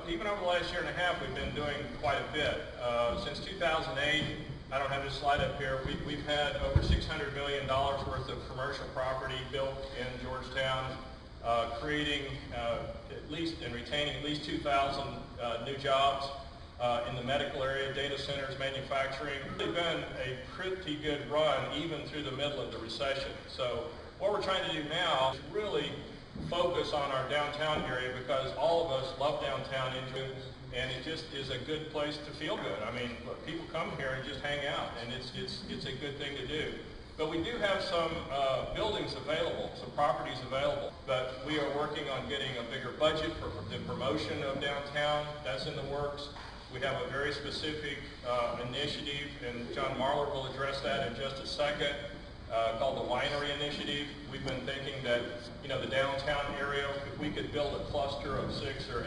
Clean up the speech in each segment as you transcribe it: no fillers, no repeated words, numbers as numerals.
even over the last year and a half, we've been doing quite a bit. Since 2008, I don't have this slide up here, we've had over $600 million worth of commercial property built in Georgetown, creating at least and retaining at least 2,000 new jobs in the medical area, data centers, manufacturing. It's really been a pretty good run even through the middle of the recession. So what we're trying to do now is really focus on our downtown area, because all of us love downtown, and it just is a good place to feel good. I mean, look, people come here and just hang out, and it's a good thing to do. But we do have some buildings available, some properties available, but we are working on getting a bigger budget for the promotion of downtown. That's in the works. We have a very specific initiative, and John Marler will address that in just a second, called the Winery Initiative. We've been thinking that, you know, the downtown area, if we could build a cluster of 6 or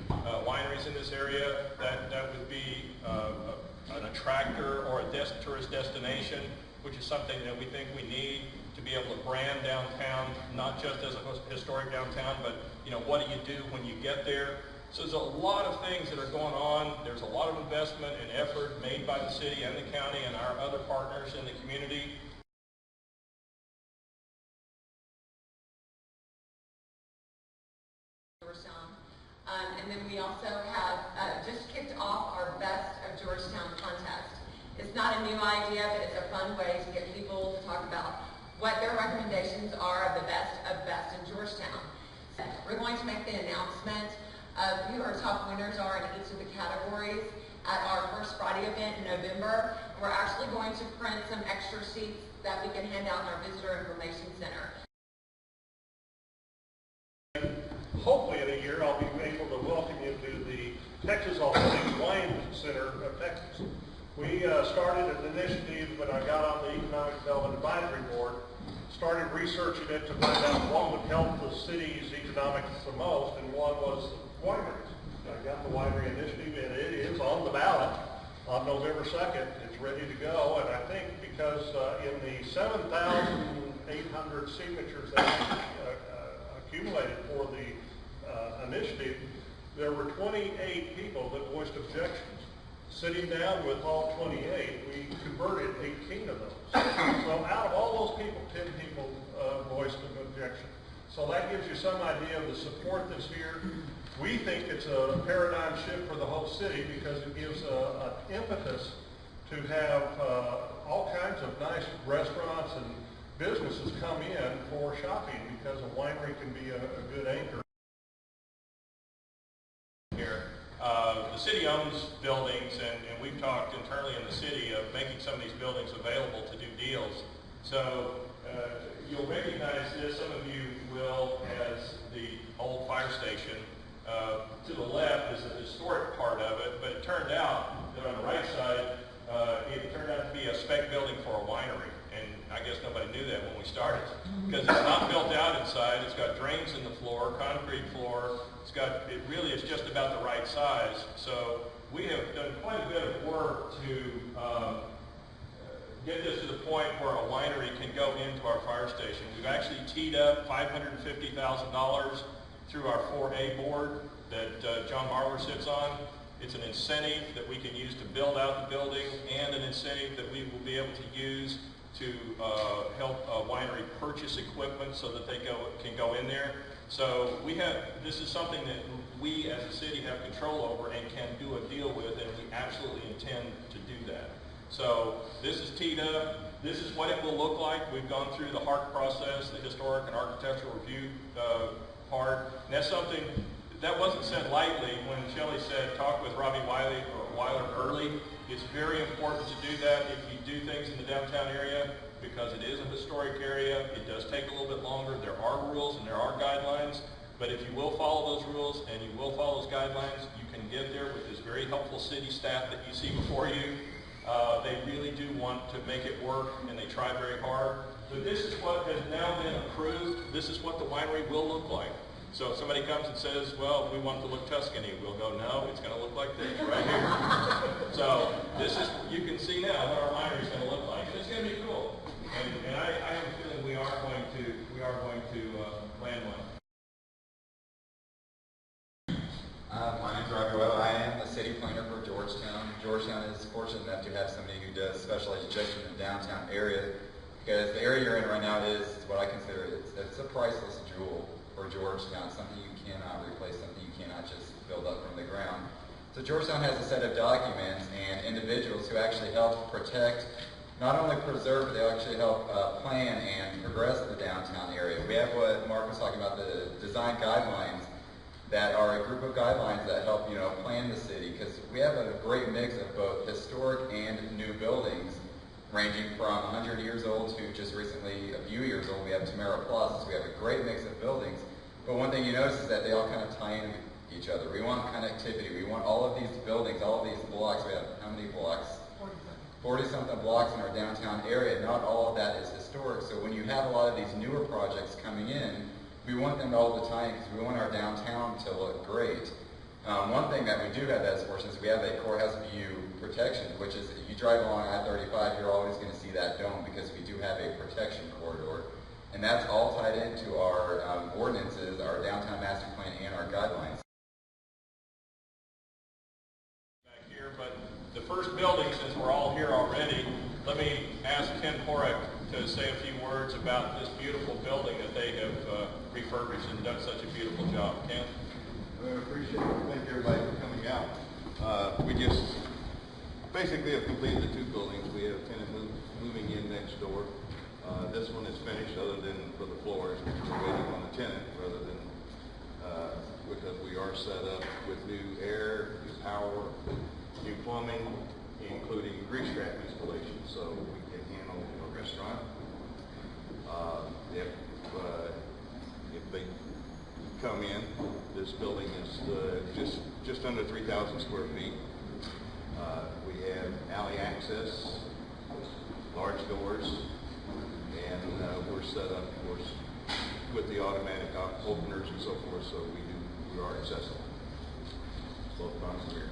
8 wineries in this area, that would be an attractor or a tourist destination, which is something that we think we need to be able to brand downtown, not just as a historic downtown, but, you know, what do you do when you get there? So there's a lot of things that are going on. There's a lot of investment and effort made by the city and the county and our other partners in the community. And then we also have just kicked off our Best of Georgetown contest. It's not a new idea, but it's a fun way to get people to talk about what their recommendations are of the best in Georgetown. We're going to make the announcement of who our top winners are in each of the categories at our first Friday event in November. We're actually going to print some extra sheets that we can hand out in our Visitor Information Center. Hopefully in a year I'll be able to welcome you to the Texas Authentic Wine Center of Texas. We started an initiative when I got on the Economic Development Advisory Board, started researching it to find out what would help the city's economics the most, and one was wineries. I got the Winery Initiative, and it is on the ballot on November 2nd. It's ready to go, and I think because in the 7,800 signatures that accumulated for the initiative, there were 28 people that voiced objections. Sitting down with all 28, we converted 18 of those. So out of all those people, 10 people voiced an objection. So that gives you some idea of the support that's here. We think it's a paradigm shift for the whole city, because it gives an impetus to have all kinds of nice restaurants and businesses come in for shopping, because a winery can be a good anchor. The city owns buildings, and we've talked internally in the city of making some of these buildings available to do deals. So you'll recognize this, some of you will, as the old fire station. To the left is the historic part of it, but it turned out that on the right side, it turned out to be a spec building for a winery. And I guess nobody knew that when we started, because it's not built out inside. It's got drains in the floor, concrete floor. It really is just about the right size. So we have done quite a bit of work to get this to the point where a winery can go into our fire station. We've actually teed up $550,000 through our 4A board that John Marler sits on. It's an incentive that we can use to build out the building, and an incentive that we will be able to use to help a winery purchase equipment so that they can go in there. So this is something that we as a city have control over and can do a deal with, and we absolutely intend to do that. So this is teed up. This is what it will look like. We've gone through the HARC process, the Historic and Architectural Review part. And that's something that wasn't said lightly when Shelley said talk with Robbie Wyler early. It's very important to do that if you do things in the downtown area, because it is a historic area. It does take a little bit longer. There are rules and there are guidelines, but if you will follow those rules and you will follow those guidelines, you can get there with this very helpful city staff that you see before you. They really do want to make it work, and they try very hard. But this is what has now been approved. This is what the winery will look like. So if somebody comes and says, well, we want it to look Tuscany, we'll go, no, it's going to look like this right here. So this is, you can see now what our winery is going to look like. It's going to be cool. And I have a feeling we are going to land one. My name's Robbie. fortunate enough to have somebody who does special education in the downtown area, because the area you're in right now is what I consider it's a priceless jewel for Georgetown, something you cannot replace, something you cannot just build up from the ground. So Georgetown has a set of documents and individuals who actually help protect, not only preserve, but they actually help plan and progress the downtown area. We have what Mark was talking about, the design guidelines, that are a group of guidelines that help, plan the city, because we have a great mix of both historic and new buildings, ranging from 100 years old to just recently a few years old. We have Tamara Plus, so we have a great mix of buildings. But one thing you notice is that they all kind of tie into each other. We want connectivity. We want all of these buildings, all of these blocks. We have how many blocks? 40-something blocks in our downtown area. Not all of that is historic. So when you have a lot of these newer projects coming in, we want them all the time because we want our downtown to look great. One thing that we do have that's fortunate is we have a courthouse view protection, which is if you drive along I-35, you're always going to see that dome because we do have a protection corridor. And that's all tied into our ordinances, our downtown master plan, and our guidelines. Back here, but the first building, since we're all here already, let me ask Ken Porek to say a few words about this beautiful building that they have refurbished and done such a beautiful job. Ken? I appreciate it. Thank everybody for coming out. We just basically have completed the two buildings. We have a tenant moving in next door. This one is finished other than for the floors. We're waiting on the tenant rather than because we are set up with new air, new power, new plumbing, including grease trap installation, so we can handle a restaurant. If they come in, this building is just under 3,000 square feet. We have alley access, large doors, and we're set up, of course, with the automatic openers and so forth, so we are accessible. Both fronts here.